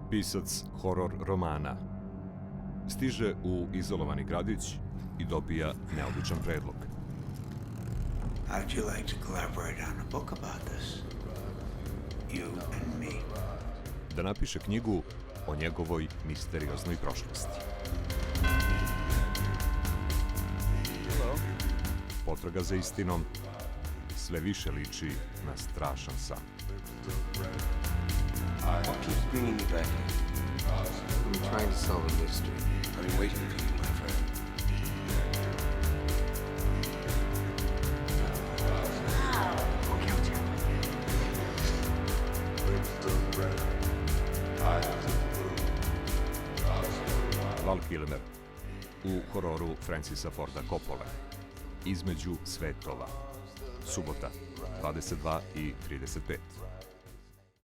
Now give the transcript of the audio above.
Pisac horor romana stiže u izolovani gradić i dobija neobičan predlog. How'd you like to collaborate on a book about this? You and me. Da napiše knjigu o njegovoj misterioznoj prošlosti. Potraga za istinom sve više liči na strašan san. What keeps bringing you back here? I'm trying to solve a mystery. I've been waiting for you, my friend. Kilmer u hororu Frensisa Forda Coppole. Između svetova. Subota, 22:35.